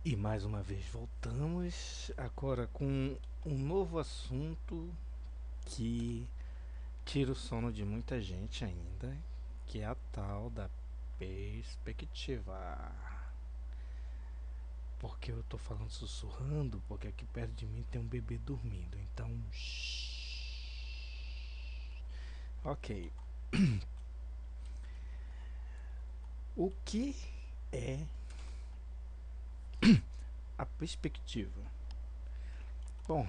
E mais uma vez voltamos agora com um novo assunto que tira o sono de muita gente ainda, que é a tal da perspectiva. Porque eu tô falando sussurrando, porque aqui perto de mim tem um bebê dormindo, então. Ok. O que é a perspectiva? Bom,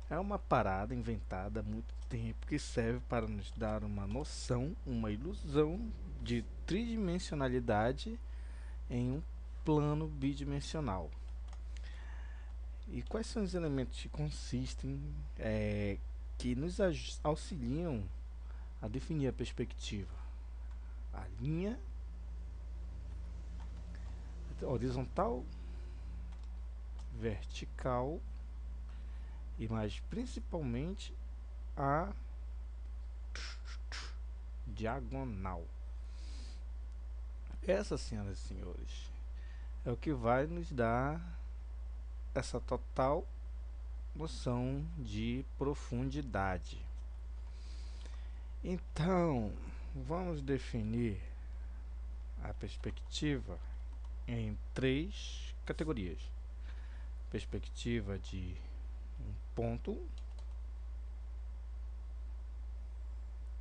é uma parada inventada há muito tempo que serve para nos dar uma noção, uma ilusão de tridimensionalidade em um plano bidimensional. E quais são os elementos que consistem, que nos auxiliam a definir a perspectiva? A linha horizontal, vertical e mais principalmente a diagonal. Essa, senhoras e senhores, é o que vai nos dar essa total noção de profundidade. Então, vamos definir a perspectiva em três categorias: perspectiva de um ponto,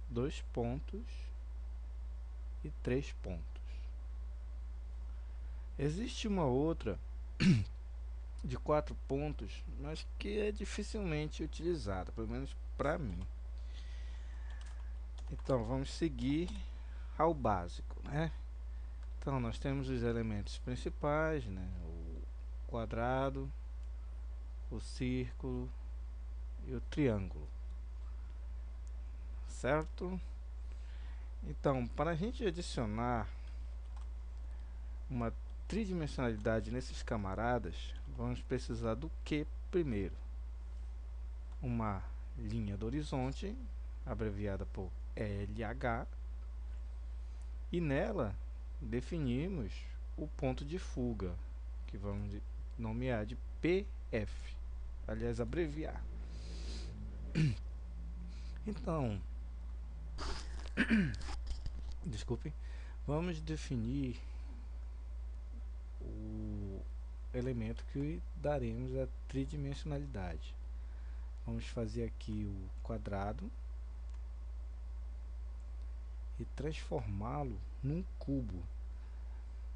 dois pontos e três pontos. Existe uma outra de quatro pontos, mas que é dificilmente utilizada, pelo menos para mim. Então vamos seguir ao básico, né? Então nós temos os elementos principais, né? O quadrado, o círculo e o triângulo, certo? Então, para a gente adicionar uma tridimensionalidade nesses camaradas, vamos precisar do que primeiro? Uma linha do horizonte, abreviada por LH, e nela definimos o ponto de fuga, que vamos nomear de PF, aliás, abreviar. Então, desculpe, vamos definir o elemento que daremos a tridimensionalidade. Vamos fazer aqui o quadrado e transformá-lo num cubo.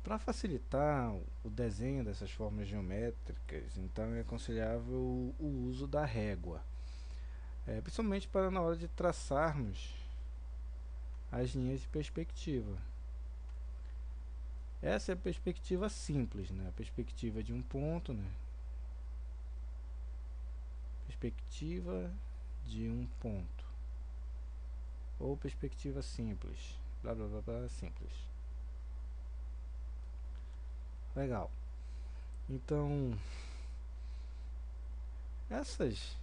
Para facilitar o desenho dessas formas geométricas, então é aconselhável o uso da régua, principalmente para na hora de traçarmos as linhas de perspectiva. Essa é a perspectiva simples, né? A perspectiva de um ponto, né? Perspectiva de um ponto, ou perspectiva simples, blá blá blá blá, simples. Legal. Então, essas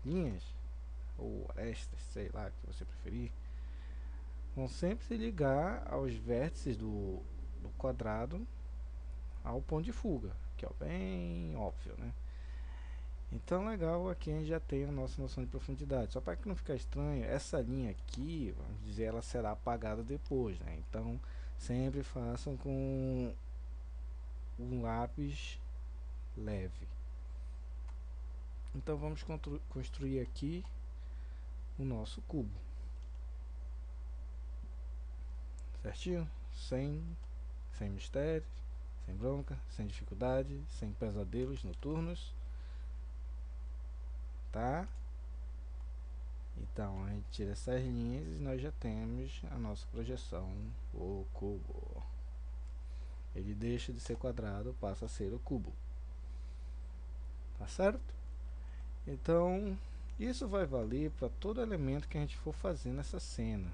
linhas, ou arestas, sei lá, que você preferir, vão sempre se ligar aos vértices do quadrado ao ponto de fuga, que é bem óbvio, né? Então, legal, aqui a gente já tem a nossa noção de profundidade. Só para que não ficar estranho, essa linha aqui, vamos dizer, ela será apagada depois, né? Então, sempre façam com um lápis leve. Então, vamos construir aqui o nosso cubo, certinho? Sem mistério, sem bronca, sem dificuldade, sem pesadelos noturnos, tá? Então a gente tira essas linhas e nós já temos a nossa projeção, o cubo. Ele deixa de ser quadrado, passa a ser o cubo, tá certo? Então isso vai valer para todo elemento que a gente for fazer nessa cena.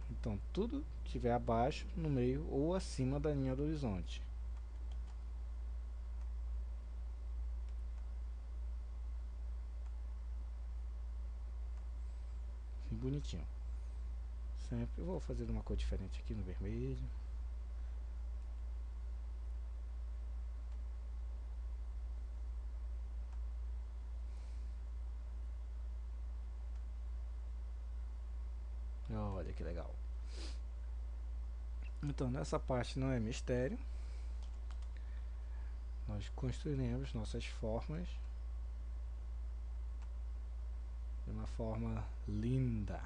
Então tudo que estiver abaixo, no meio ou acima da linha do horizonte. Assim, bonitinho. Sempre vou fazer uma cor diferente aqui no vermelho. que legal. Então nessa parte não é mistério. Nós construiremos nossas formas de uma forma linda.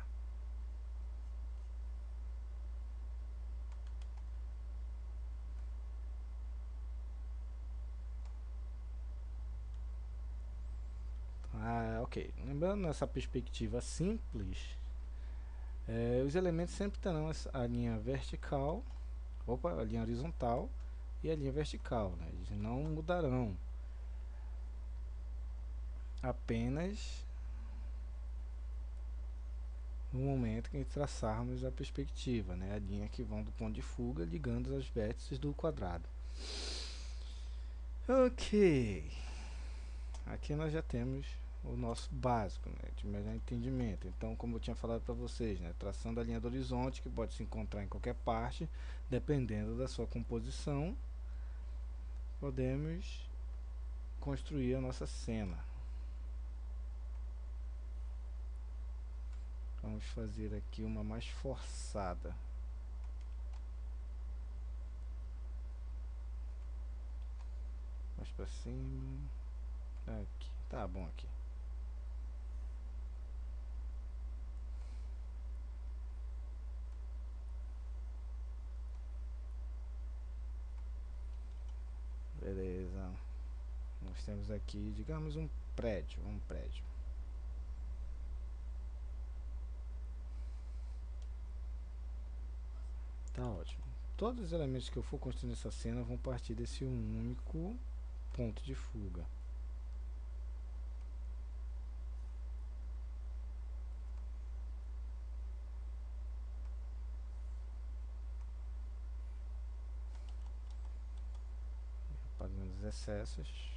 Ok. Lembrando, nessa perspectiva simples, os elementos sempre terão a linha vertical, a linha horizontal e a linha vertical, né? Eles não mudarão. Apenas no momento que traçarmos a perspectiva, né? A linha que vão do ponto de fuga ligando aos vértices do quadrado. Ok. Aqui nós já temos o nosso básico, né, de melhor entendimento. Então, como eu tinha falado para vocês, né, traçando a linha do horizonte, que pode se encontrar em qualquer parte, dependendo da sua composição, podemos construir a nossa cena. Vamos fazer aqui uma mais forçada. Mais para cima. Aqui, tá bom aqui. Beleza. Nós temos aqui, digamos, um prédio. Tá ótimo. Todos os elementos que eu for construir nessa cena vão partir desse único ponto de fuga. Apagando os excessos.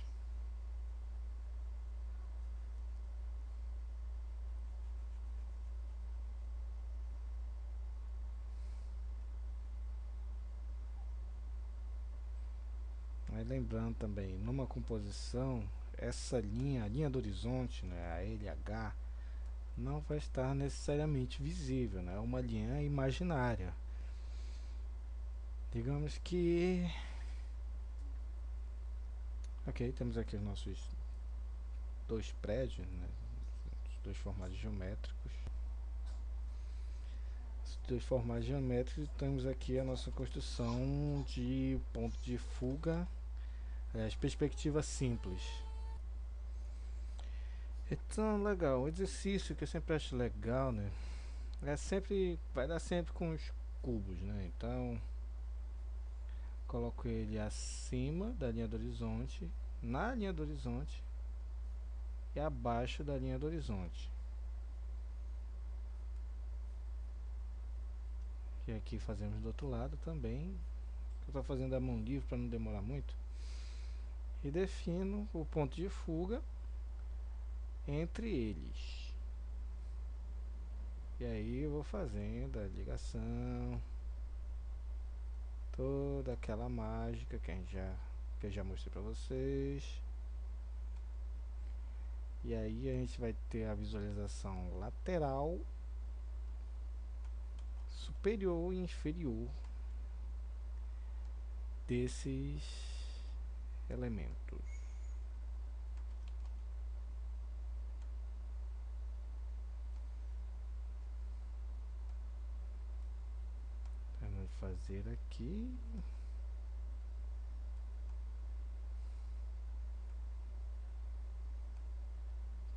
Mas lembrando também, numa composição, essa linha, a linha do horizonte, né, a LH, não vai estar necessariamente visível, né? É uma linha imaginária. Digamos que... Ok, temos aqui os nossos dois prédios, né? Os dois formatos geométricos. Os dois formatos geométricos, temos aqui a nossa construção de ponto de fuga, as perspectivas simples. Então, legal, o exercício que eu sempre acho legal, né? Vai dar sempre com os cubos, né? Então, coloco ele acima da linha do horizonte, na linha do horizonte e abaixo da linha do horizonte. E aqui fazemos do outro lado também. Eu estou fazendo a mão livre para não demorar muito. E defino o ponto de fuga entre eles. E aí eu vou fazendo a ligação, toda aquela mágica que eu já mostrei para vocês. E aí a gente vai ter a visualização lateral, superior e inferior desses elementos. Vamos fazer aqui.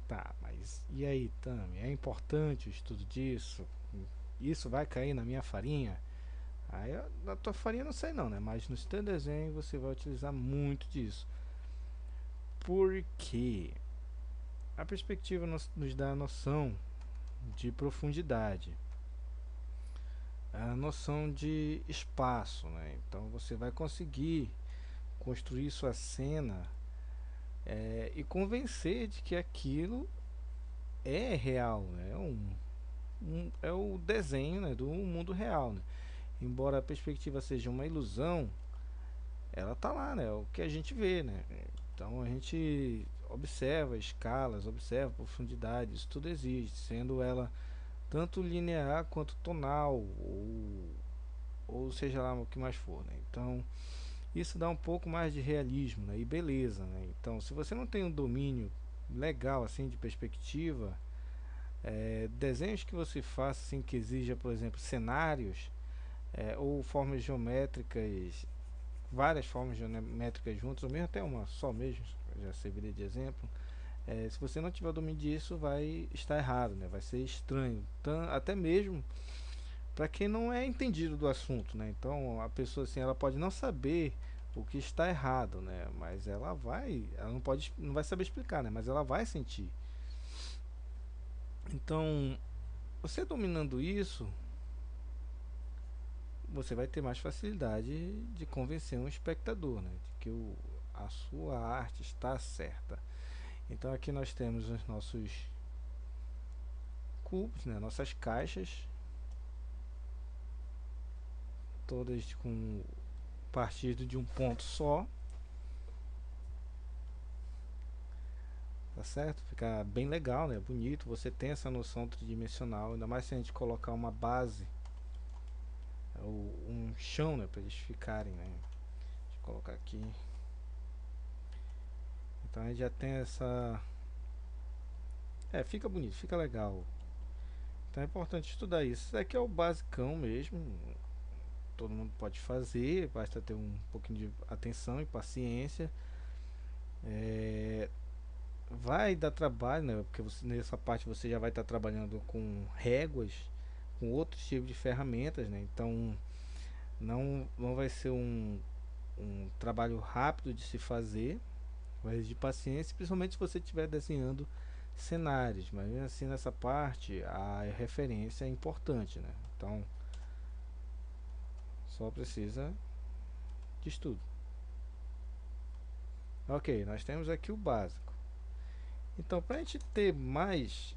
Tá, mas e aí, Tami? É importante o estudo disso? Isso vai cair na minha farinha? Aí na tua farinha não sei não, né? Mas no teu desenho você vai utilizar muito disso. Porque a perspectiva nos dá a noção de profundidade, a noção de espaço, né? Então você vai conseguir construir sua cena e convencer de que aquilo é real, né? É o desenho, né, do mundo real, né? Embora a perspectiva seja uma ilusão, ela tá lá, né? É o que a gente vê, né? Então a gente observa escalas, observa profundidades, tudo existe, sendo ela tanto linear quanto tonal, ou seja lá o que mais for, né? Então isso dá um pouco mais de realismo, né? E beleza, né? Então se você não tem um domínio legal assim de perspectiva, desenhos que você faça assim que exija, por exemplo, cenários, ou formas geométricas, várias formas geométricas juntas, ou mesmo até uma só mesmo, já serviria de exemplo. Se você não tiver o domínio disso, vai estar errado, né? Vai ser estranho, até mesmo para quem não é entendido do assunto, né? Então a pessoa assim, ela pode não saber o que está errado, né? Mas ela não vai saber explicar, né? Mas ela vai sentir. Então, você dominando isso, você vai ter mais facilidade de convencer um espectador, né? De que a sua arte está certa. Então aqui nós temos os nossos cubos, né? Nossas caixas, todas com partido de um ponto só, tá certo? Fica bem legal, né? Bonito. Você tem essa noção tridimensional, ainda mais se a gente colocar uma base ou um chão, né? Para eles ficarem, né? Deixa eu colocar aqui. Então a gente já tem essa. Fica bonito, fica legal. Então é importante estudar isso. Isso aqui é o basicão mesmo. Todo mundo pode fazer, basta ter um pouquinho de atenção e paciência. É, vai dar trabalho, né? Porque nessa parte você já vai estar trabalhando com réguas, com outros tipos de ferramentas, né? Então não vai ser um trabalho rápido de se fazer, vai de paciência, principalmente se você estiver desenhando cenários. Mas mesmo assim nessa parte a referência é importante, né? Então só precisa de estudo. Ok, nós temos aqui o básico. Então, para a gente ter mais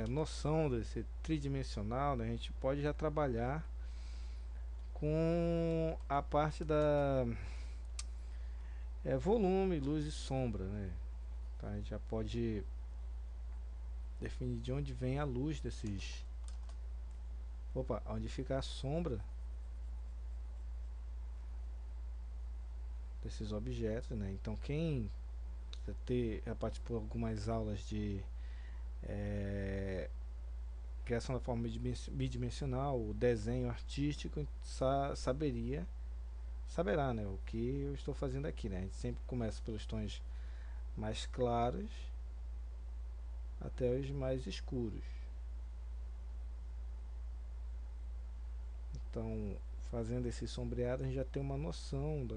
noção desse tridimensional, né, a gente pode já trabalhar com a parte da volume, luz e sombra, né? Tá, a gente já pode definir de onde vem a luz desses. Opa, onde fica a sombra desses objetos, né? Então, quem já participou de algumas aulas de criação da forma bidimensional, o desenho artístico, saberá, né, o que eu estou fazendo aqui, né? A gente sempre começa pelos tons mais claros até os mais escuros. Então, fazendo esse sombreado, a gente já tem uma noção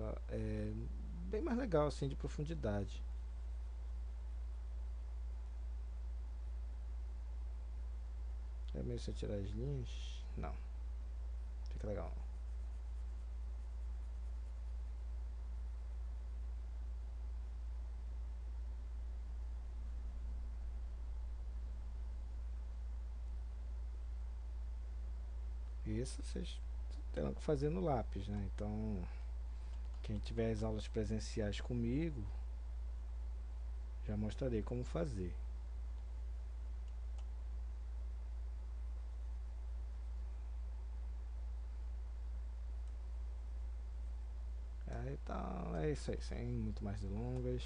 bem mais legal assim de profundidade. É mesmo se eu tirar as linhas? Não, fica legal. Isso vocês terão que fazer no lápis, né? Então, quem tiver as aulas presenciais comigo, já mostrarei como fazer. Então é isso aí, sem muito mais delongas.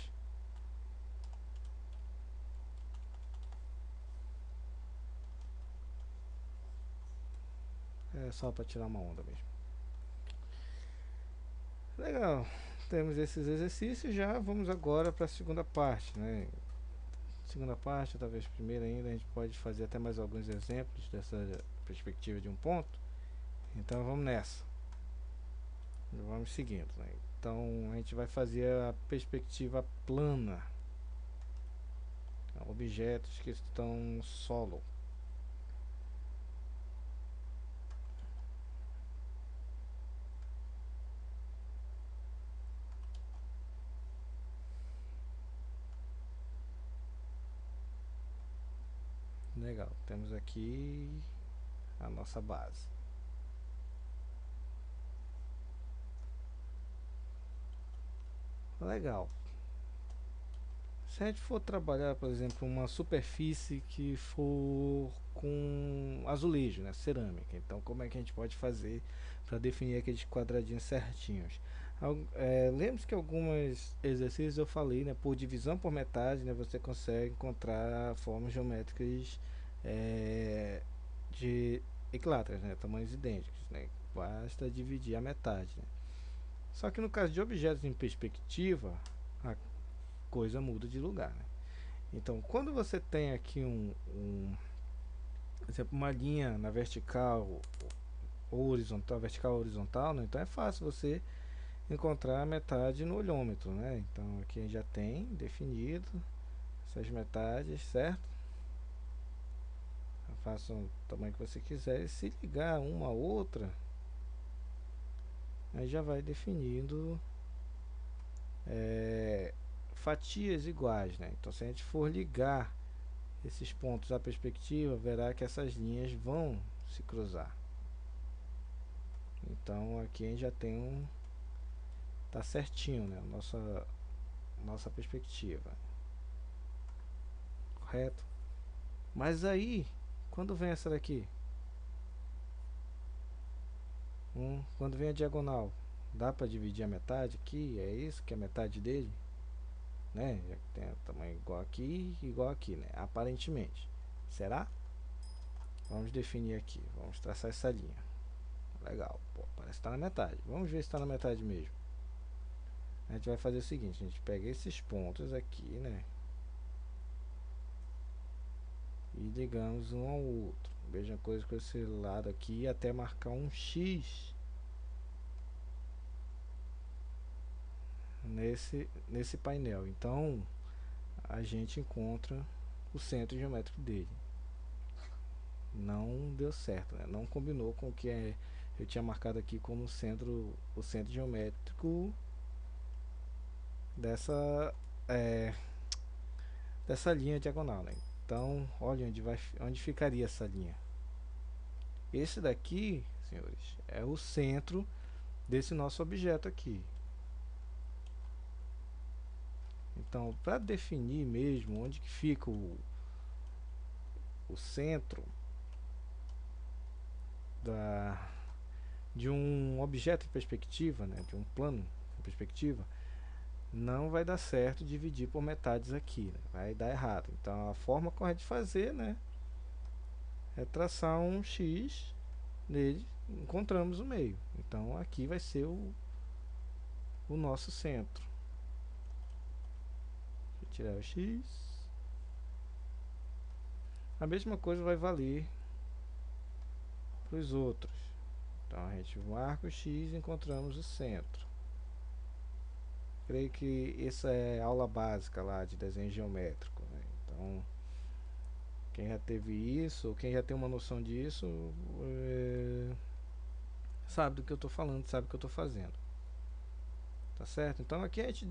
É só para tirar uma onda mesmo. Legal, temos esses exercícios, já vamos agora para a segunda parte, né? Segunda parte, talvez primeira ainda, a gente pode fazer até mais alguns exemplos dessa perspectiva de um ponto. Então vamos nessa. Vamos seguindo, né? Então a gente vai fazer a perspectiva plana. Objetos que estão solo. Legal, temos aqui a nossa base. Legal. Se a gente for trabalhar, por exemplo, uma superfície que for com azulejo, né, cerâmica, então como é que a gente pode fazer para definir aqueles quadradinhos certinhos? Lembre-se que alguns exercícios eu falei, né, por divisão por metade, né, você consegue encontrar formas geométricas é, de equiláteras, né, tamanhos idênticos, né, basta dividir a metade, né. Só que no caso de objetos em perspectiva, a coisa muda de lugar, né? Então, quando você tem aqui por exemplo, uma linha na vertical ou horizontal, vertical ou horizontal, né? Então é fácil você encontrar a metade no olhômetro, né? Então aqui já tem definido essas metades, certo? Faça o tamanho que você quiser e se ligar uma a outra, aí já vai definindo é, fatias iguais, né? Então se a gente for ligar esses pontos à perspectiva, verá que essas linhas vão se cruzar. Então aqui a gente já tem tá certinho, né? Nossa perspectiva, correto? Mas aí, quando vem essa daqui, quando vem a diagonal, dá para dividir a metade aqui? É isso que é a metade dele, né? Já que tem tamanho igual aqui, né? Aparentemente, será? Vamos definir aqui, vamos traçar essa linha. Legal, pô, parece que está na metade. Vamos ver se está na metade mesmo. A gente vai fazer o seguinte, a gente pega esses pontos aqui, né? E ligamos um ao outro. Mesma coisa com esse lado aqui, até marcar um X nesse painel. Então a gente encontra o centro geométrico dele. Não deu certo, né? Não combinou com o que eu tinha marcado aqui como o centro geométrico dessa é, dessa linha diagonal, né? Então, olha onde ficaria essa linha. Esse daqui, senhores, é o centro desse nosso objeto aqui. Então, para definir mesmo onde que fica o centro da, de um objeto em perspectiva, né, de um plano em perspectiva, não vai dar certo dividir por metades aqui, né, vai dar errado. Então, a forma correta de fazer, né, é traçar um X nele, encontramos o meio. Então, aqui vai ser o nosso centro. Deixa eu tirar o X. A mesma coisa vai valer para os outros. Então a gente marca o X e encontramos o centro. Creio que essa é a aula básica lá de desenho geométrico, né? Então quem já teve isso, ou quem já tem uma noção disso, sabe do que eu estou falando, sabe o que eu estou fazendo. Tá certo? Então aqui a gente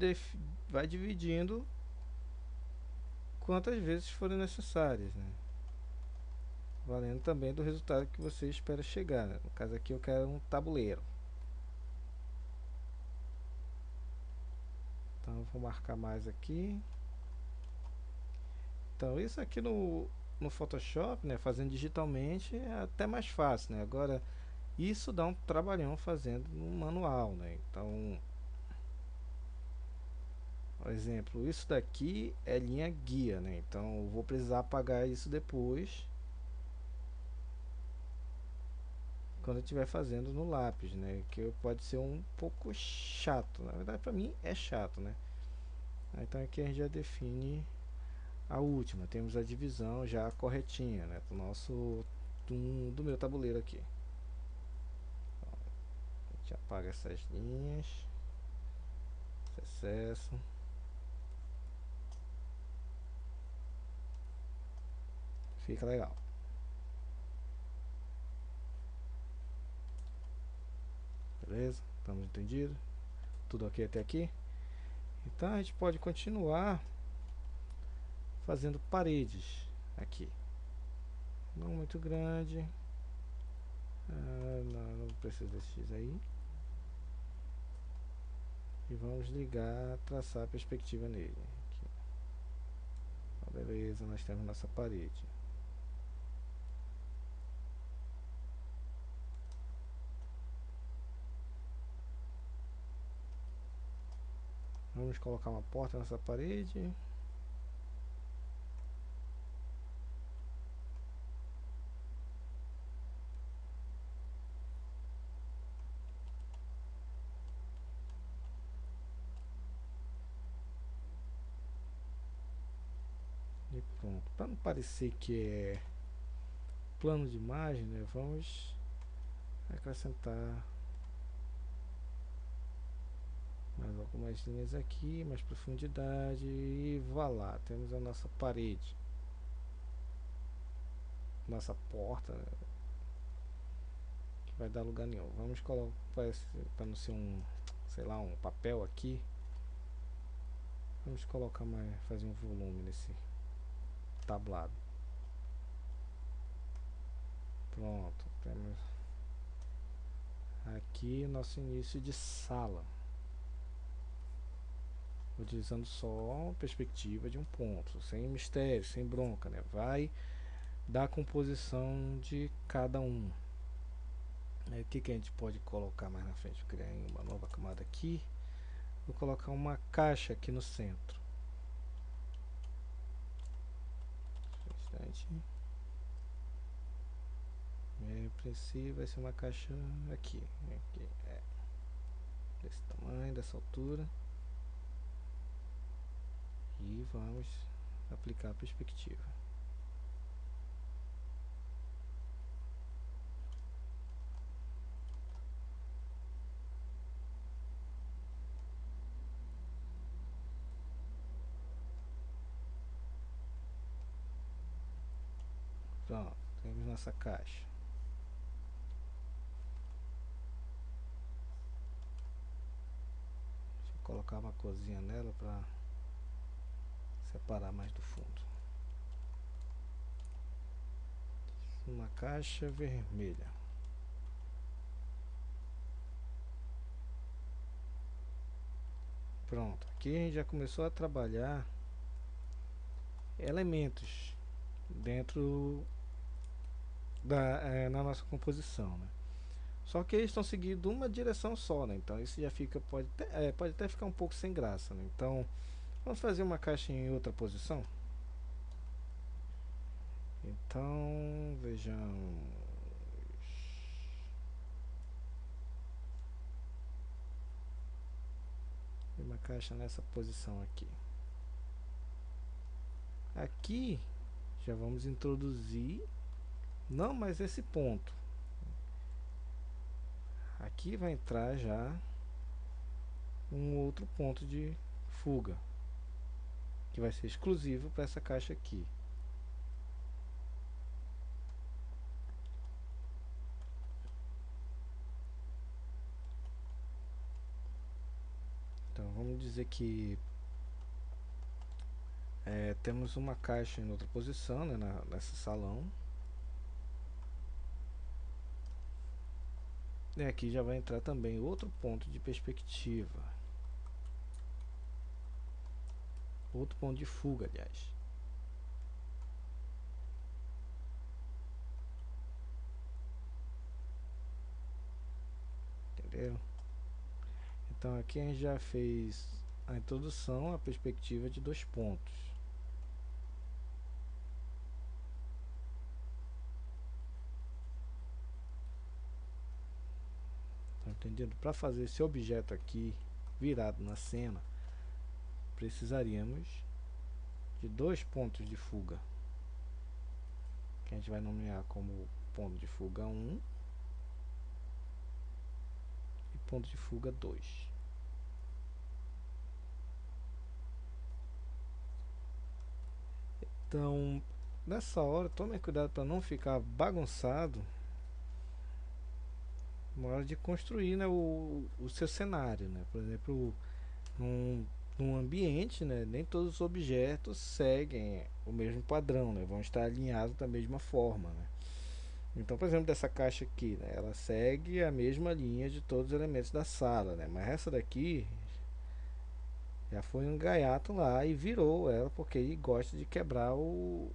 vai dividindo quantas vezes forem necessárias, né? Valendo também do resultado que você espera chegar, né? No caso aqui eu quero um tabuleiro. Então eu vou marcar mais aqui. Então isso aqui no Photoshop, né, fazendo digitalmente é até mais fácil, né? Agora isso dá um trabalhão fazendo no manual, né? Então, por exemplo, isso daqui é linha guia, né? Então eu vou precisar apagar isso depois quando eu estiver fazendo no lápis, né? Que pode ser um pouco chato. Na verdade, para mim é chato, né? Então aqui a gente já define a última. Temos a divisão já corretinha, né? Do meu tabuleiro aqui. A gente apaga essas linhas, esse excesso. Fica legal. Beleza? Estamos entendidos? Tudo ok até aqui? Então a gente pode continuar fazendo paredes aqui. Não muito grande. Não precisa desse X aí. E vamos ligar, traçar a perspectiva nele. Aqui. Beleza, nós temos nossa parede. Vamos colocar uma porta nessa parede. E pronto. Para não parecer que é plano de imagem, né? Vamos acrescentar mais algumas linhas aqui, mais profundidade e vá lá, temos a nossa parede, nossa porta, né, que vai dar lugar nenhum. Vamos colocar para não ser um, sei lá, um papel aqui. Vamos colocar mais, fazer um volume nesse tablado. Pronto, temos aqui nosso início de sala, utilizando só a perspectiva de um ponto, sem mistério, sem bronca, né? Vai dar a composição de cada um. O que a gente pode colocar mais na frente? Vou criar uma nova camada aqui. Vou colocar uma caixa aqui no centro. Em princípio vai ser uma caixa aqui, desse tamanho, dessa altura. E vamos aplicar a perspectiva. Pronto, temos nossa caixa. Deixa eu colocar uma corzinha nela para separar mais do fundo. Uma caixa vermelha. Pronto, aqui a gente já começou a trabalhar elementos dentro na nossa composição, né? Só que eles estão seguindo uma direção só, né? Então isso já fica, pode até ficar um pouco sem graça, né? Então vamos fazer uma caixa em outra posição. Então vejamos, uma caixa nessa posição aqui. Aqui já vamos introduzir, não mais esse ponto. Aqui vai entrar já um outro ponto de fuga, que vai ser exclusivo para essa caixa aqui. Então vamos dizer que temos uma caixa em outra posição, né, nesse salão. E aqui já vai entrar também outro ponto de perspectiva. Outro ponto de fuga, aliás. Entendeu? Então aqui a gente já fez a introdução à perspectiva de dois pontos. Tá entendendo? Para fazer esse objeto aqui virado na cena, precisaríamos de dois pontos de fuga, que a gente vai nomear como ponto de fuga 1 e ponto de fuga 2. Então, nessa hora, tome cuidado para não ficar bagunçado na hora de construir, né, o seu cenário, né? Por exemplo, num ambiente, né, nem todos os objetos seguem o mesmo padrão, né? Vão estar alinhados da mesma forma, né? Então, por exemplo, dessa caixa aqui, né, ela segue a mesma linha de todos os elementos da sala, né? Mas essa daqui Já foi um gaiato lá e virou ela porque ele gosta de quebrar o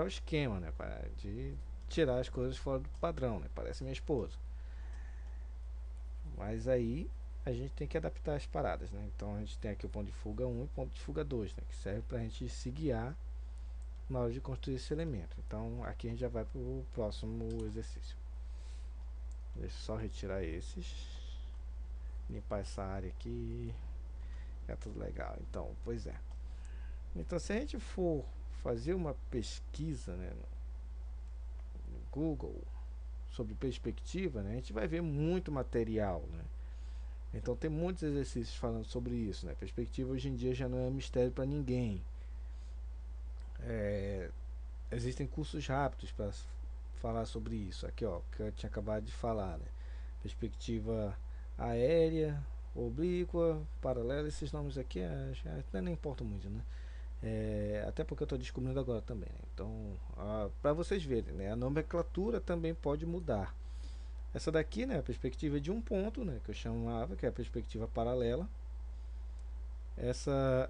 esquema, né? De tirar as coisas fora do padrão, né? Parece minha esposa. Mas aí a gente tem que adaptar as paradas, né? Então a gente tem aqui o ponto de fuga 1 e o ponto de fuga 2, né? Que serve para a gente se guiar na hora de construir esse elemento. Então aqui a gente já vai para o próximo exercício. Deixa eu só retirar esses, limpar essa área aqui. É tudo legal. Então, pois é. Então se a gente for fazer uma pesquisa, né, no Google sobre perspectiva, né, a gente vai ver muito material, né? Então tem muitos exercícios falando sobre isso, né? Perspectiva hoje em dia já não é mistério para ninguém. É, existem cursos rápidos para falar sobre isso. Aqui, ó, que eu tinha acabado de falar, né? Perspectiva aérea, oblíqua, paralela, esses nomes aqui até nem importam muito, né? Até porque eu estou descobrindo agora também, né? Então, para vocês verem, né? A nomenclatura também pode mudar. Essa daqui, né, a perspectiva de um ponto, né, que eu chamava, que é a perspectiva paralela. Essa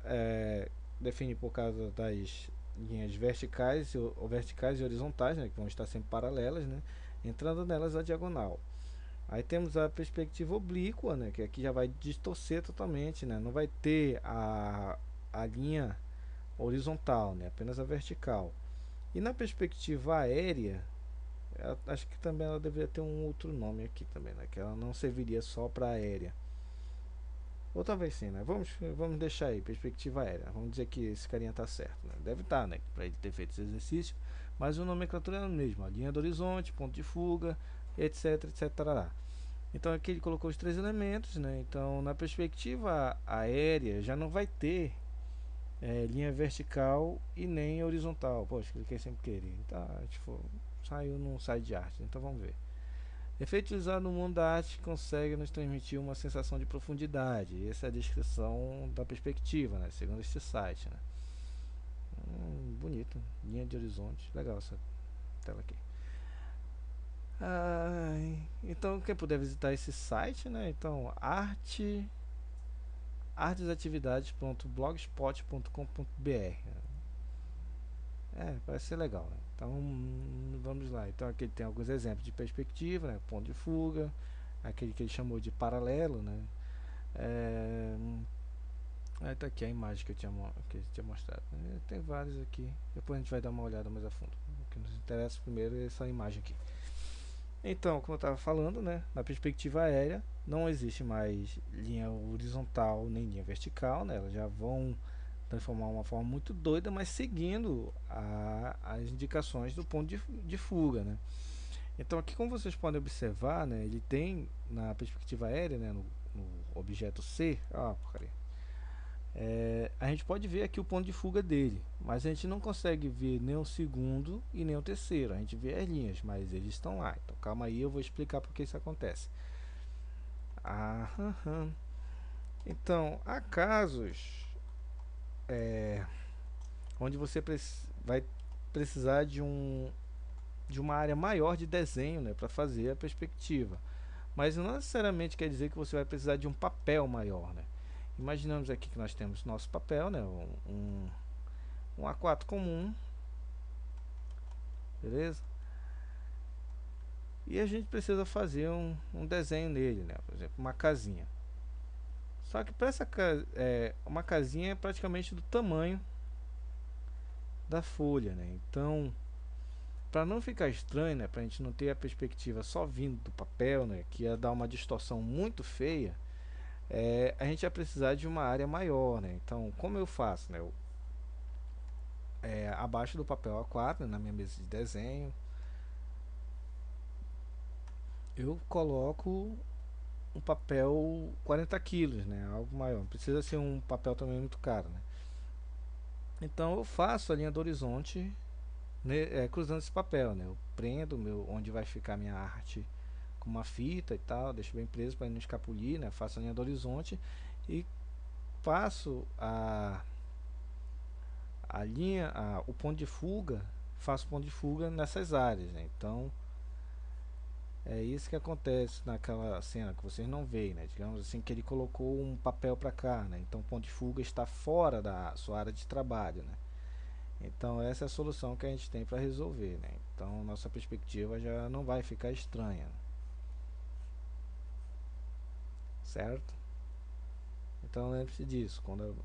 define por causa das linhas verticais ou verticais e horizontais, né, que vão estar sempre paralelas, né, entrando nelas a diagonal. Aí temos a perspectiva oblíqua, né, que aqui já vai distorcer totalmente, né, não vai ter a linha horizontal, né, apenas a vertical. E na perspectiva aérea, acho que também ela deveria ter um outro nome aqui também, né, que ela não serviria só para aérea. Ou talvez sim, né? Vamos deixar aí, perspectiva aérea. Vamos dizer que esse carinha tá certo, né? Deve estar, né? Para ele ter feito esse exercício. Mas a nomenclatura é a mesma. A linha do horizonte, ponto de fuga, etc, etc. Tarará. Então aqui ele colocou os três elementos, né? Então na perspectiva aérea já não vai ter linha vertical e nem horizontal. Poxa, cliquei sem querer. Tá, tipo, saiu num site de arte. Então vamos ver. Efeito utilizado no mundo da arte consegue nos transmitir uma sensação de profundidade. Essa é a descrição da perspectiva, né? Segundo este site. Né? Bonito. Linha de horizonte. Legal essa tela aqui. Então, quem puder visitar esse site, né? Então, artesatividades.blogspot.com.br. Parece ser legal, né? Então, vamos lá. Então, aqui tem alguns exemplos de perspectiva, né? Ponto de fuga, aquele que ele chamou de paralelo, né? Aí tá aqui a imagem que eu tinha mostrado. Tem vários aqui. Depois a gente vai dar uma olhada mais a fundo. O que nos interessa primeiro é essa imagem aqui. Então, como eu estava falando, né? Na perspectiva aérea não existe mais linha horizontal nem linha vertical, né? Elas já vão transformar uma forma muito doida, mas seguindo as indicações do ponto de fuga, né? Então aqui, como vocês podem observar, né, ele tem na perspectiva aérea, né, no objeto C, porcaria, a gente pode ver aqui o ponto de fuga dele, mas a gente não consegue ver nem o segundo e nem o terceiro. A gente vê as linhas, mas eles estão lá. Então calma aí, eu vou explicar porque isso acontece. Então, há casos onde você vai precisar de uma área maior de desenho, né, para fazer a perspectiva. Mas não necessariamente quer dizer que você vai precisar de um papel maior, né? Imaginamos aqui que nós temos nosso papel, né, um A4 comum, beleza? E a gente precisa fazer um desenho nele, né? Por exemplo, uma casinha. Só que para uma casinha é praticamente do tamanho da folha, né? Então, para não ficar estranho, né, para a gente não ter a perspectiva só vindo do papel, né, que ia dar uma distorção muito feia, a gente ia precisar de uma área maior, né? Então, como eu faço, né? Abaixo do papel A4, né, na minha mesa de desenho, eu coloco um papel 40 quilos, né? Algo maior. Não precisa ser um papel também muito caro, né? Então eu faço a linha do horizonte, né, cruzando esse papel, né? Eu prendo onde vai ficar a minha arte com uma fita e tal, deixo bem preso para não escapulir, né? Faço a linha do horizonte e passo a linha, o ponto de fuga, faço ponto de fuga nessas áreas, né? Então É isso que acontece naquela cena que vocês não veem, né? Digamos assim que ele colocou um papel para cá, né? Então o ponto de fuga está fora da sua área de trabalho, né? Então essa é a solução que a gente tem para resolver, né? Então nossa perspectiva já não vai ficar estranha, certo? Então lembre-se disso,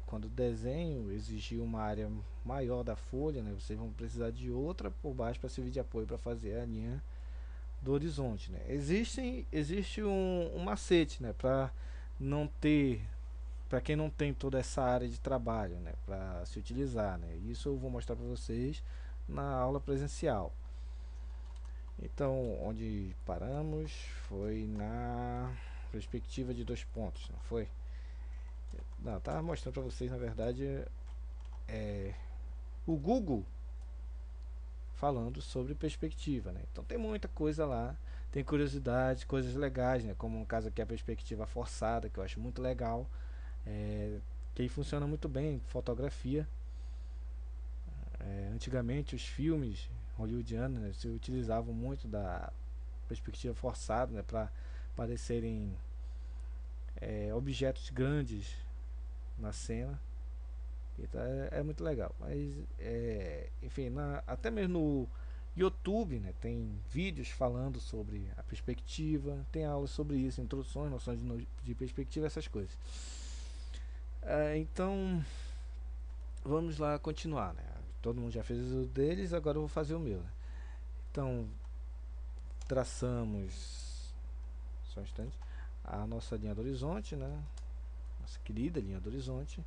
quando o desenho exigir uma área maior da folha, né, vocês vão precisar de outra por baixo para servir de apoio para fazer a linha do horizonte, né? Existe um macete, né, para não ter, para quem não tem toda essa área de trabalho, né, para se utilizar, né? Isso eu vou mostrar para vocês na aula presencial. Então, onde paramos foi na perspectiva de 2 pontos, não foi? Não, tava mostrando para vocês, na verdade, o Google falando sobre perspectiva, né? Então tem muita coisa lá, tem curiosidades, coisas legais, né? Como no caso aqui a perspectiva forçada, que eu acho muito legal, que funciona muito bem em fotografia. Antigamente os filmes hollywoodianos, né, se utilizavam muito da perspectiva forçada, né, para parecerem objetos grandes na cena. Então é muito legal. Mas enfim, até mesmo no YouTube, né, tem vídeos falando sobre a perspectiva, tem aulas sobre isso, introduções, noções de perspectiva, essas coisas. Então vamos lá continuar, né? Todo mundo já fez o deles, agora eu vou fazer o meu, né? Então traçamos, só um instante, a nossa linha do horizonte, né? Nossa querida linha do horizonte.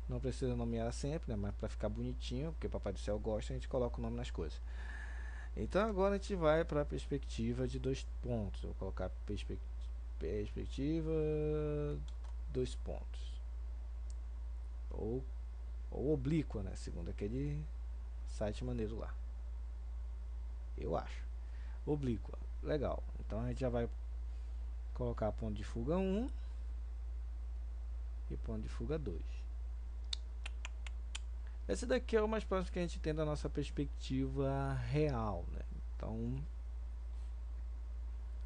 Não precisa nomear sempre, né? Mas para ficar bonitinho, porque Papai do Céu gosta, a gente coloca o nome nas coisas. Então agora a gente vai para a perspectiva de 2 pontos. Eu vou colocar perspectiva 2 pontos. Ou oblíqua, né? Segundo aquele site maneiro lá. Eu acho. Oblíqua. Legal. Então a gente já vai colocar ponto de fuga 1 e ponto de fuga 2. Esse daqui é o mais próximo que a gente tem da nossa perspectiva real, né? Então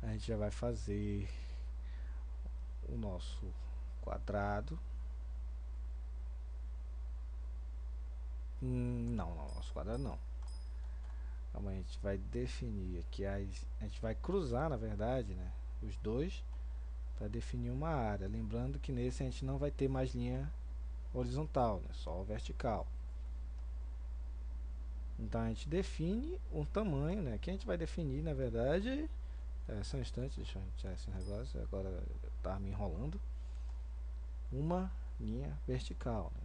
a gente já vai fazer o nosso quadrado. Não, nosso quadrado não. Calma, a gente vai definir aqui, a gente vai cruzar, na verdade, né, os dois para definir uma área. Lembrando que nesse a gente não vai ter mais linha horizontal, né, só vertical. Então a gente define um tamanho, né? Aqui a gente vai definir, na verdade, só um instante, deixa eu tirar esse negócio, agora eu tava me enrolando. Uma linha vertical, né?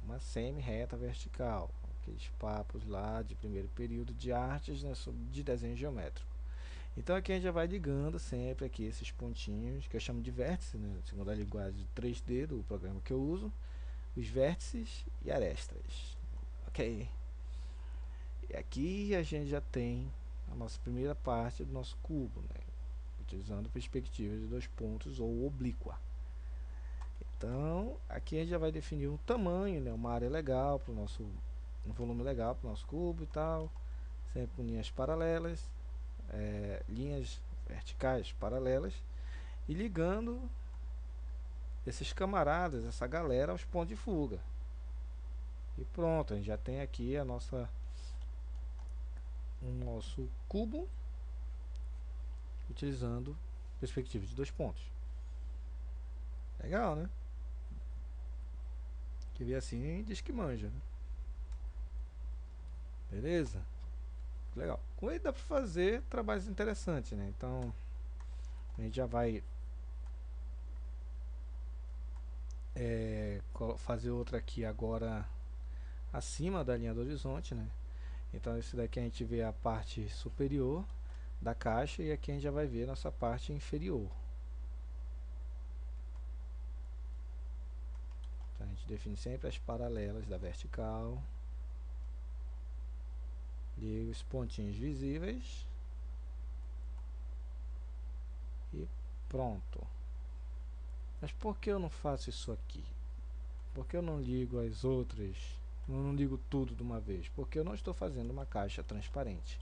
Uma semi-reta vertical, aqueles papos lá de primeiro período de artes, né, de desenho geométrico. Então aqui a gente já vai ligando sempre aqui esses pontinhos, que eu chamo de vértices, né, segundo a linguagem 3D do programa que eu uso, os vértices e arestas. Ok. E aqui a gente já tem a nossa primeira parte do nosso cubo, né, utilizando perspectiva de 2 pontos ou oblíqua. Então aqui a gente já vai definir um tamanho, né, uma área legal para o nosso, um volume legal para o nosso cubo e tal, sempre com linhas paralelas, linhas verticais paralelas, e ligando esses camaradas, essa galera aos pontos de fuga. E pronto, a gente já tem aqui o nosso cubo utilizando perspectiva de 2 pontos. Legal, né? Que vê assim diz que manja, né? Beleza? Legal. Com ele dá para fazer trabalhos interessantes, né? Então a gente já vai fazer outra aqui agora acima da linha do horizonte, né? Então esse daqui a gente vê a parte superior da caixa e aqui a gente já vai ver a nossa parte inferior. Então a gente define sempre as paralelas da vertical, liga os pontinhos visíveis e pronto. Mas por que eu não faço isso aqui? Por que eu não ligo as outras? Eu não ligo tudo de uma vez? Porque eu não estou fazendo uma caixa transparente.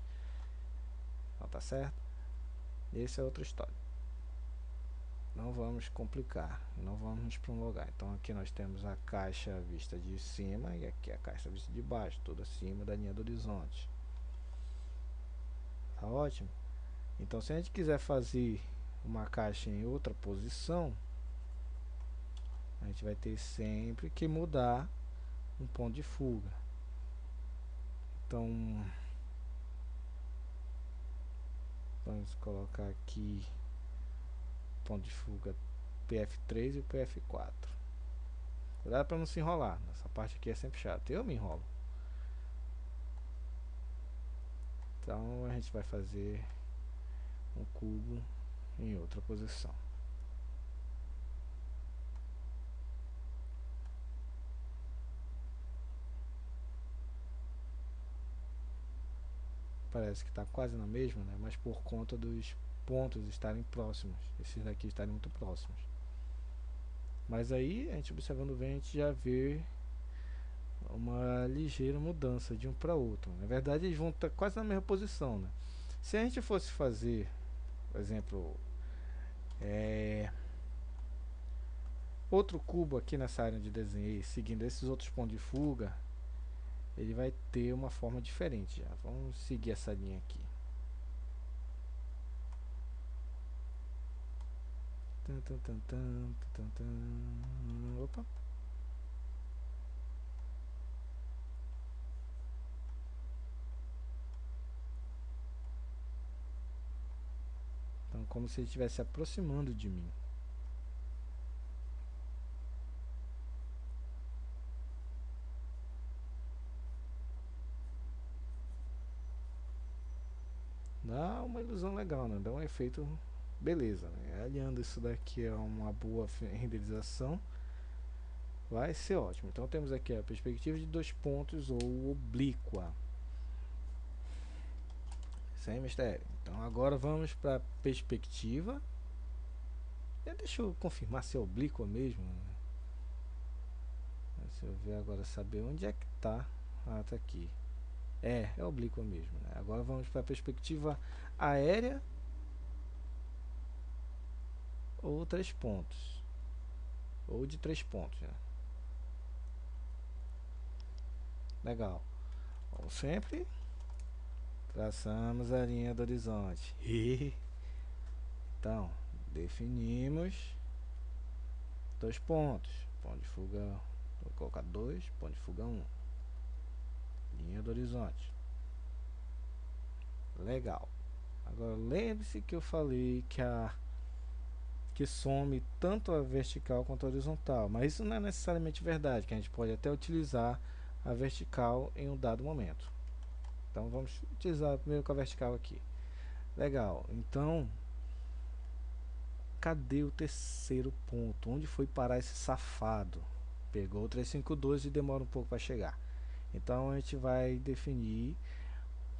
Então, tá certo? Essa é outra história. Não vamos complicar, não vamos nos prolongar. Então aqui nós temos a caixa vista de cima e aqui a caixa vista de baixo, toda acima da linha do horizonte. Tá ótimo? Então se a gente quiser fazer uma caixa em outra posição, a gente vai ter sempre que mudar um ponto de fuga. Então vamos colocar aqui ponto de fuga PF3 e o PF4. Cuidado para não se enrolar, essa parte aqui é sempre chata, eu me enrolo. Então a gente vai fazer um cubo em outra posição. Parece que está quase na mesma, né? Mas por conta dos pontos estarem próximos, esses daqui estarem muito próximos. Mas aí, a gente observando bem, a gente já vê uma ligeira mudança de um para outro. Na verdade, eles vão estar quase na mesma posição, né? Se a gente fosse fazer, por exemplo, outro cubo aqui nessa área de desenho, seguindo esses outros pontos de fuga, ele vai ter uma forma diferente. Já. Vamos seguir essa linha aqui. Opa. Então, como se ele estivesse se aproximando de mim. Dá uma ilusão legal, né? Dá um efeito beleza, né? Alinhando isso daqui a uma boa renderização, vai ser ótimo. Então temos aqui a perspectiva de 2 pontos ou oblíqua, sem mistério. Então agora vamos para a perspectiva. Deixa eu confirmar se é oblíqua mesmo, né? Se eu ver agora, saber onde é que tá. Ah, tá aqui. É oblíqua mesmo, né? Agora vamos para a perspectiva aérea ou 3 pontos, ou de 3 pontos, né? Legal. Como sempre, traçamos a linha do horizonte. Então, definimos 2 pontos. Ponto de fuga, vou colocar 2, ponto de fuga 1. Linha do horizonte. Legal. Agora lembre-se que eu falei que some tanto a vertical quanto a horizontal, mas isso não é necessariamente verdade, que a gente pode até utilizar a vertical em um dado momento. Então vamos utilizar primeiro com a vertical aqui. Legal. Então, cadê o terceiro ponto? Onde foi parar esse safado? Pegou o 352 e demora um pouco para chegar. Então a gente vai definir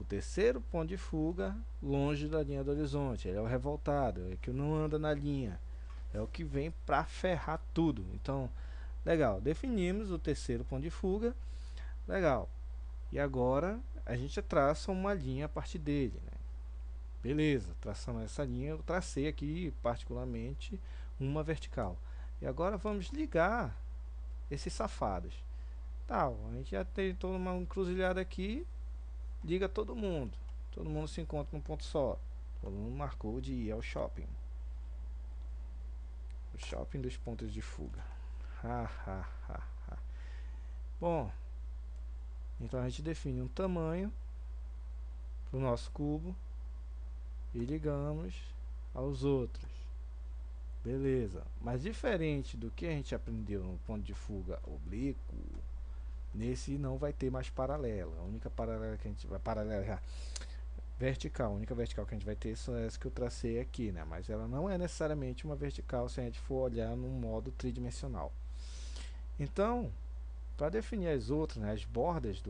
o terceiro ponto de fuga longe da linha do horizonte. Ele é o revoltado, é que não anda na linha. É o que vem para ferrar tudo. Então, legal, definimos o terceiro ponto de fuga. Legal. E agora a gente traça uma linha a partir dele, né? Beleza, traçando essa linha, eu tracei aqui particularmente uma vertical. E agora vamos ligar esses safados. Tá, a gente já tem toda uma encruzilhada aqui, liga todo mundo. Todo mundo se encontra num ponto só. Todo mundo marcou de ir ao shopping. O shopping dos pontos de fuga. Bom, então a gente define um tamanho para o nosso cubo e ligamos aos outros. Beleza, mas diferente do que a gente aprendeu no ponto de fuga oblíquo, nesse não vai ter mais paralela. A única paralela que a gente vai paralela vertical, a única vertical que a gente vai ter são essa que eu tracei aqui, né? Mas ela não é necessariamente uma vertical se a gente for olhar num modo tridimensional. Então, para definir as outras, né, as bordas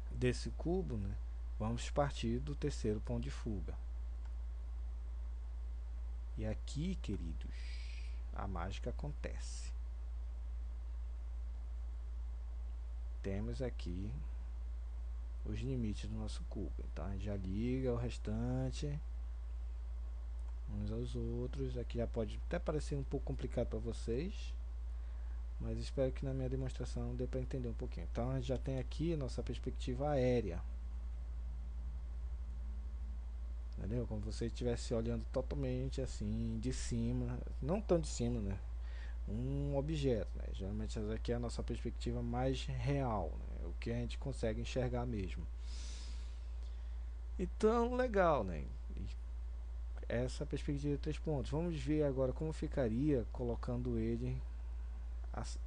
desse cubo, né, vamos partir do terceiro ponto de fuga. E aqui, queridos, a mágica acontece. Temos aqui os limites do nosso cubo. Então a gente já liga o restante uns aos outros. Aqui já pode até parecer um pouco complicado para vocês, mas espero que na minha demonstração dê para entender um pouquinho. Então a gente já tem aqui nossa perspectiva aérea, entendeu? Como se você estivesse olhando totalmente assim de cima, não tão de cima, né? Um objeto, né? Geralmente essa aqui é a nossa perspectiva mais real, né? O que a gente consegue enxergar mesmo. Então, legal, né? E essa perspectiva de 3 pontos. Vamos ver agora como ficaria colocando ele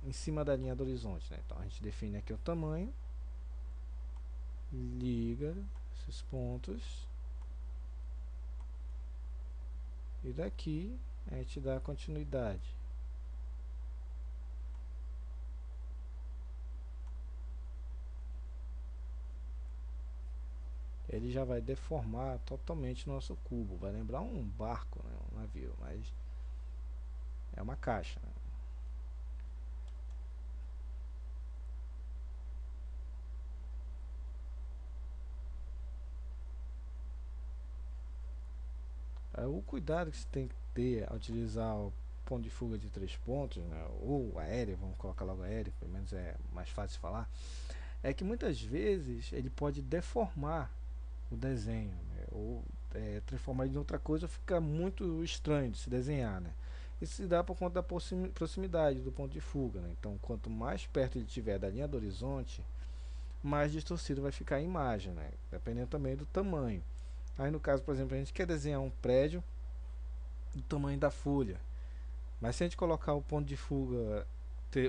em cima da linha do horizonte, né? Então a gente define aqui o tamanho, liga esses pontos e daqui a gente dá continuidade. Ele já vai deformar totalmente o nosso cubo, vai lembrar um barco, né? Um navio, mas é uma caixa, né? O cuidado que você tem que ter ao utilizar o ponto de fuga de 3 pontos, né? Ou aéreo, vamos colocar logo aéreo, pelo menos é mais fácil de falar, é que muitas vezes ele pode deformar o desenho, né? Ou transformar ele em outra coisa, fica muito estranho de se desenhar, né? Isso se dá por conta da proximidade do ponto de fuga, né? Então, quanto mais perto ele estiver da linha do horizonte, mais distorcido vai ficar a imagem, né? Dependendo também do tamanho. Aí, no caso, por exemplo, a gente quer desenhar um prédio do tamanho da folha, mas se a gente colocar o ponto de fuga,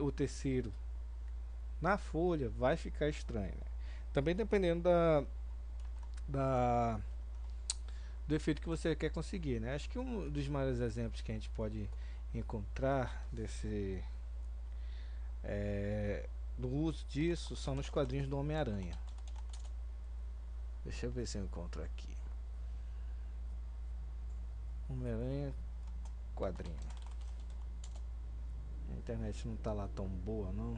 o terceiro, na folha, vai ficar estranho, né? Também dependendo da do efeito que você quer conseguir, né? Acho que um dos maiores exemplos que a gente pode encontrar do uso disso são nos quadrinhos do Homem-Aranha. Deixa eu ver se eu encontro aqui. Homem-Aranha quadrinho. A internet não tá lá tão boa, não.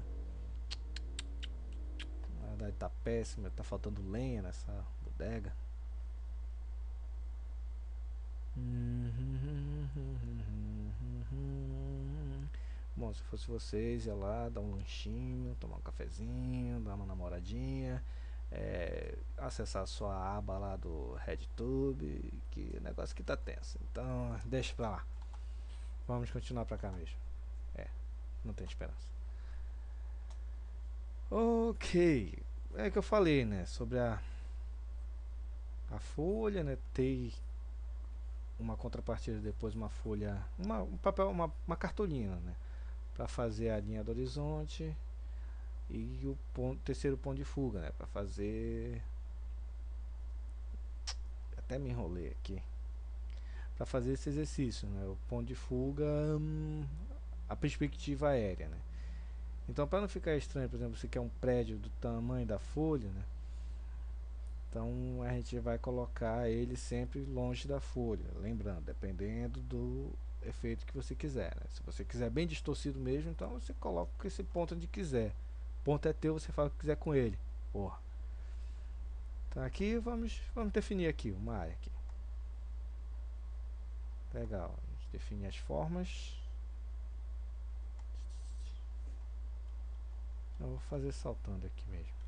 Na verdade tá péssima, tá faltando lenha nessa bodega. Bom, se fosse vocês, ia lá, dar um lanchinho, tomar um cafezinho, dar uma namoradinha, acessar a sua aba lá do RedTube, que o negócio que tá tenso. Então, deixa pra lá. Vamos continuar pra cá mesmo. É, não tem esperança. Ok, é que eu falei, né, sobre a folha, né, ter uma contrapartida depois, uma folha, um papel, uma cartolina, né, para fazer a linha do horizonte e o terceiro ponto de fuga, né, para fazer, até me enrolei aqui, para fazer esse exercício, né, o ponto de fuga, a perspectiva aérea, né. Então, para não ficar estranho, por exemplo, você quer um prédio do tamanho da folha, né, então a gente vai colocar ele sempre longe da folha, lembrando, dependendo do efeito que você quiser, né? Se você quiser bem distorcido mesmo, então você coloca esse ponto onde quiser. O ponto é teu, você faz o que quiser com ele. Porra. Então aqui vamos definir aqui uma área aqui. Legal. A gente define as formas. Eu vou fazer saltando aqui mesmo.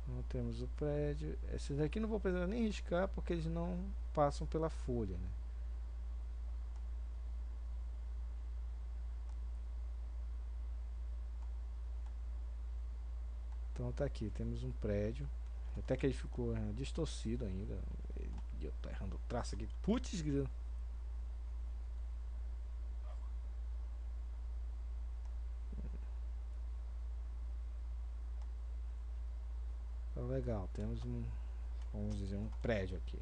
Então temos o prédio. Esses aqui não vou precisar nem riscar porque eles não passam pela folha, né? Então tá aqui, temos um prédio. Até que ele ficou distorcido ainda. E eu tô errando o traço aqui. Putz, grilo. Então, legal, temos vamos dizer, um prédio aqui.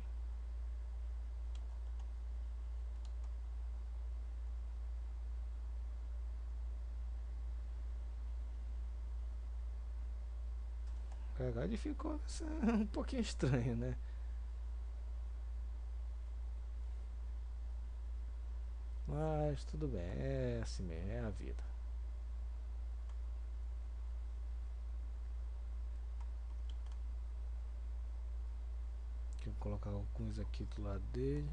Legal, ele ficou um pouquinho estranho, né? Mas tudo bem, é assim mesmo, é a vida. Deixa eu colocar alguns aqui do lado dele.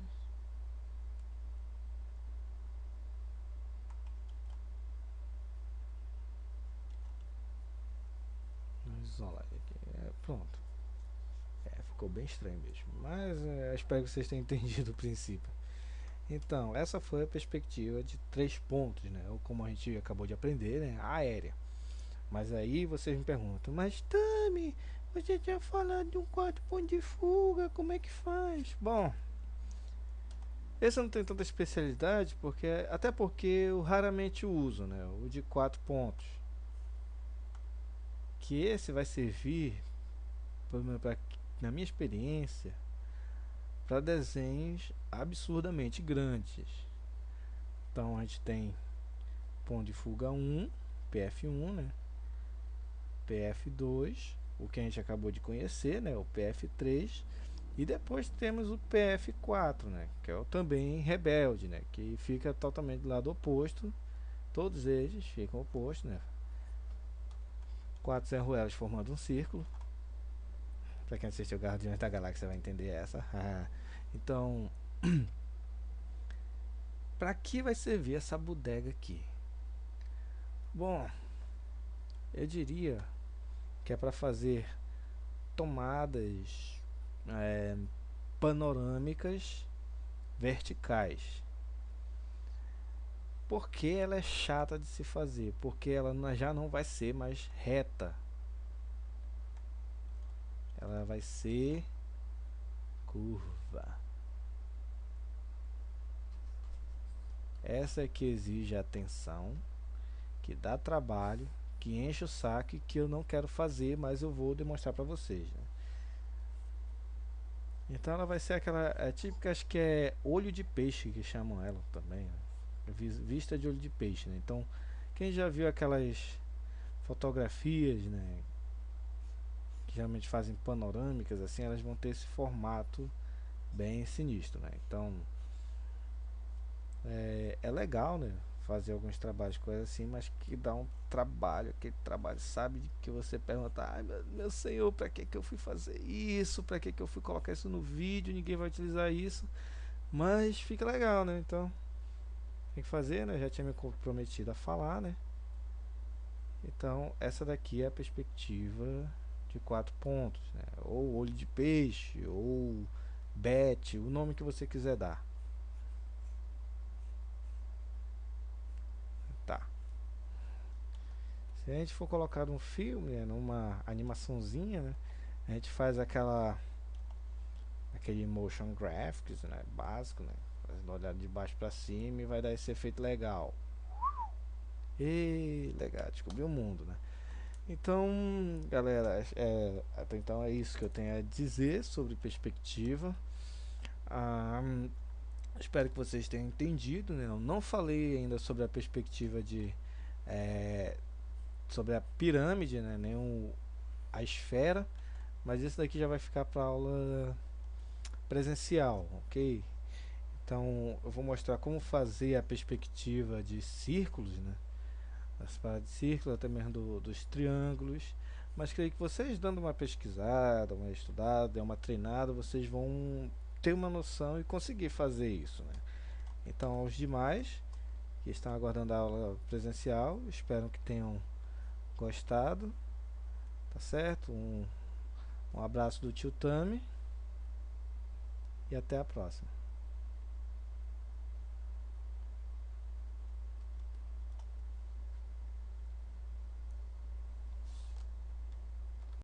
isolar aqui. Pronto. Ficou bem estranho mesmo. Mas espero que vocês tenham entendido o princípio. Então, essa foi a perspectiva de 3 pontos, né? Ou como a gente acabou de aprender, né? Aérea. Mas aí vocês me perguntam, mas Tami, você tinha falado de um 4 ponto de fuga, como é que faz? Bom, esse não tem tanta especialidade, até porque eu raramente uso, né? O de 4 pontos. Que esse vai servir, na minha experiência, para desenhos absurdamente grandes. Então a gente tem ponto de fuga 1, PF1, né? PF2, o que a gente acabou de conhecer, né? O PF3, e depois temos o PF4, né? Que é o também rebelde, né? Que fica totalmente do lado oposto. Todos eles ficam opostos, né? 4 serruelas formando um círculo. Para quem assistiu Guardiões da Galáxia vai entender essa. Então, para que vai servir essa bodega aqui? Bom, eu diria que é para fazer tomadas panorâmicas verticais. Por que ela é chata de se fazer? Porque ela já não vai ser mais reta. Ela vai ser curva. Essa é que exige atenção, que dá trabalho, que enche o saco e que eu não quero fazer, mas eu vou demonstrar para vocês, né? Então ela vai ser aquela típica, acho que é olho de peixe que chamam ela também, né? Vista de olho de peixe, né? Então quem já viu aquelas fotografias, né, que geralmente fazem panorâmicas assim, elas vão ter esse formato bem sinistro, né? Então é legal, né, fazer alguns trabalhos com coisas assim, mas que dá um trabalho, aquele trabalho, sabe, de que você pergunta, ai meu senhor, para que eu fui fazer isso, para que eu fui colocar isso no vídeo, ninguém vai utilizar isso, mas fica legal, né? Então tem que fazer, né? Eu já tinha me comprometido a falar, né? Então essa daqui é a perspectiva de 4 pontos, né? Ou olho de peixe, ou bet, o nome que você quiser dar. Tá. Se a gente for colocar um filme, né, numa animaçãozinha, né, a gente faz aquele motion graphics, né, básico, né, fazendo olhar de baixo para cima e vai dar esse efeito legal. E legal, descobri o mundo, né? Então, galera, até então é isso que eu tenho a dizer sobre perspectiva. Ah, espero que vocês tenham entendido, né? Eu não falei ainda sobre a perspectiva sobre a pirâmide, né? Nem a esfera, mas isso daqui já vai ficar para aula presencial, ok? Então eu vou mostrar como fazer a perspectiva de círculos, né? As paradas de círculo, até mesmo dos triângulos. Mas creio que vocês dando uma pesquisada, uma estudada, uma treinada, vocês vão ter uma noção e conseguir fazer isso, né? Então aos demais que estão aguardando a aula presencial, espero que tenham gostado, tá certo? Um abraço do tio Tami e até a próxima.